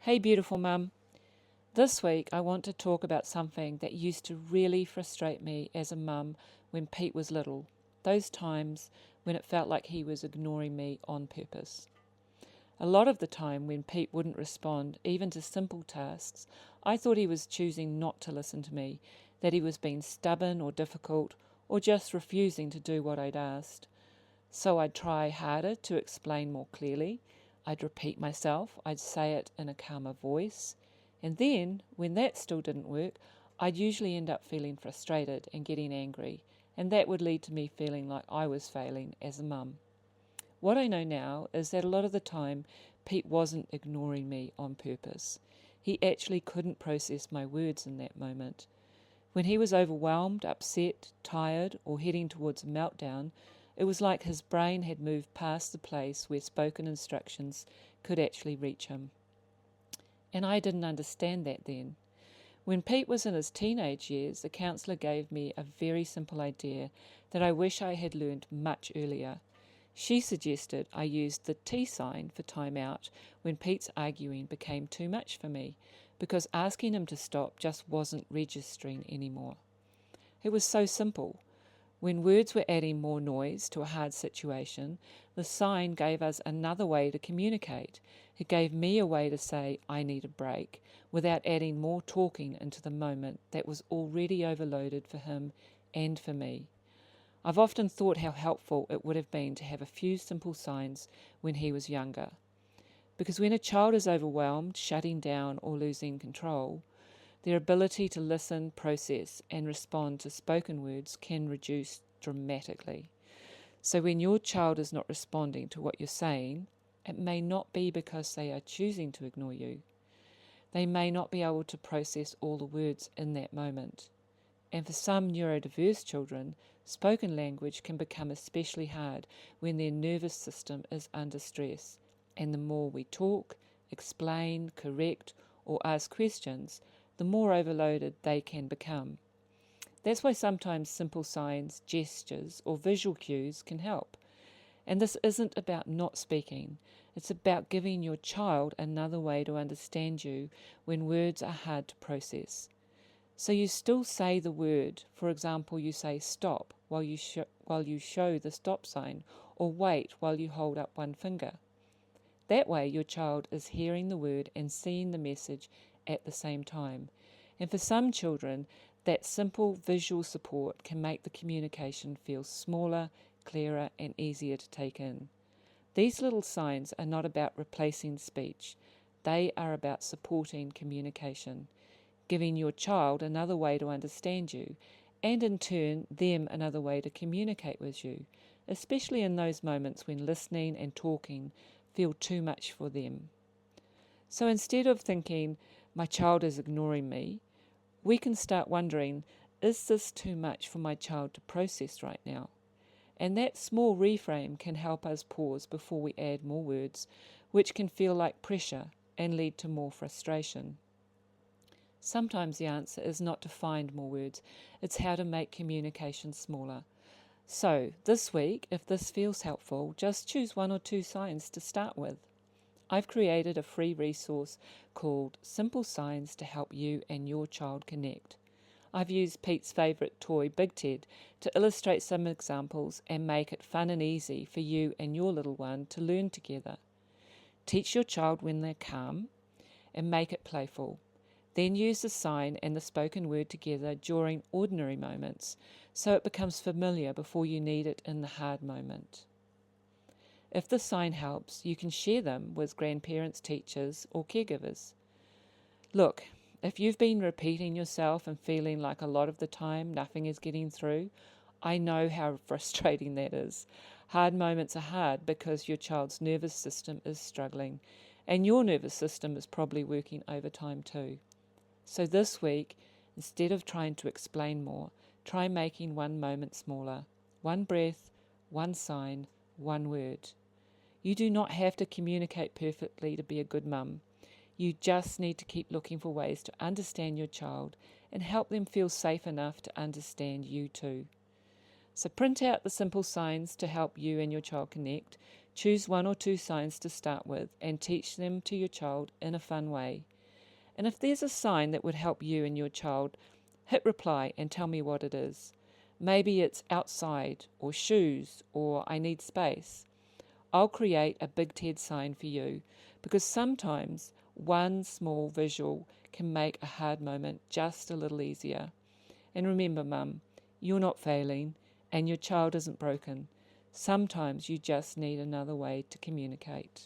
Hey, beautiful mum. This week I want to talk about something that used to really frustrate me as a mum when Pete was little. Those times when it felt like he was ignoring me on purpose. A lot of the time when Pete wouldn't respond, even to simple tasks, I thought he was choosing not to listen to me, that he was being stubborn or difficult, or just refusing to do what I'd asked. So I'd try harder to explain more clearly. I'd repeat myself, I'd say it in a calmer voice. And then, when that still didn't work, I'd usually end up feeling frustrated and getting angry, and that would lead to me feeling like I was failing as a mum. What I know now is that a lot of the time, Pete wasn't ignoring me on purpose. He actually couldn't process my words in that moment. When he was overwhelmed, upset, tired, or heading towards a meltdown, it was like his brain had moved past the place where spoken instructions could actually reach him. And I didn't understand that then. When Pete was in his teenage years, the counsellor gave me a very simple idea that I wish I had learned much earlier. She suggested I used the T sign for time out when Pete's arguing became too much for me, because asking him to stop just wasn't registering anymore. It was so simple. When words were adding more noise to a hard situation, the sign gave us another way to communicate. It gave me a way to say, I need a break, without adding more talking into the moment that was already overloaded for him and for me. I've often thought how helpful it would have been to have a few simple signs when he was younger. Because when a child is overwhelmed, shutting down, or losing control, their ability to listen, process, and respond to spoken words can reduce dramatically. So when your child is not responding to what you're saying, it may not be because they are choosing to ignore you. They may not be able to process all the words in that moment. And for some neurodiverse children, spoken language can become especially hard when their nervous system is under stress. And the more we talk, explain, correct, or ask questions, the more overloaded they can become. That's why sometimes simple signs, gestures, or visual cues can help. And this isn't about not speaking, it's about giving your child another way to understand you when words are hard to process. So you still say the word. For example, you say stop while you show the stop sign, or wait while you hold up one finger. That way your child is hearing the word and seeing the message at the same time. And for some children, that simple visual support can make the communication feel smaller, clearer, and easier to take in. These little signs are not about replacing speech. They are about supporting communication, giving your child another way to understand you, and in turn, them another way to communicate with you, especially in those moments when listening and talking feel too much for them. So instead of thinking, my child is ignoring me, we can start wondering, is this too much for my child to process right now? And that small reframe can help us pause before we add more words, which can feel like pressure and lead to more frustration. Sometimes the answer is not to find more words, it's how to make communication smaller. So, this week, if this feels helpful, just choose one or two signs to start with. I've created a free resource called Simple Signs to help you and your child connect. I've used Pete's favourite toy, Big Ted, to illustrate some examples and make it fun and easy for you and your little one to learn together. Teach your child when they're calm and make it playful. Then use the sign and the spoken word together during ordinary moments, so it becomes familiar before you need it in the hard moment. If the sign helps, you can share them with grandparents, teachers, or caregivers. Look, if you've been repeating yourself and feeling like a lot of the time nothing is getting through, I know how frustrating that is. Hard moments are hard because your child's nervous system is struggling, and your nervous system is probably working overtime too. So this week, instead of trying to explain more, try making one moment smaller. One breath, one sign, one word. You do not have to communicate perfectly to be a good mum. You just need to keep looking for ways to understand your child and help them feel safe enough to understand you too. So print out the simple signs to help you and your child connect. Choose one or two signs to start with and teach them to your child in a fun way. And if there's a sign that would help you and your child, hit reply and tell me what it is. Maybe it's outside, or shoes, or I need space. I'll create a Big Ted sign for you, because sometimes one small visual can make a hard moment just a little easier. And remember, Mum, you're not failing and your child isn't broken. Sometimes you just need another way to communicate.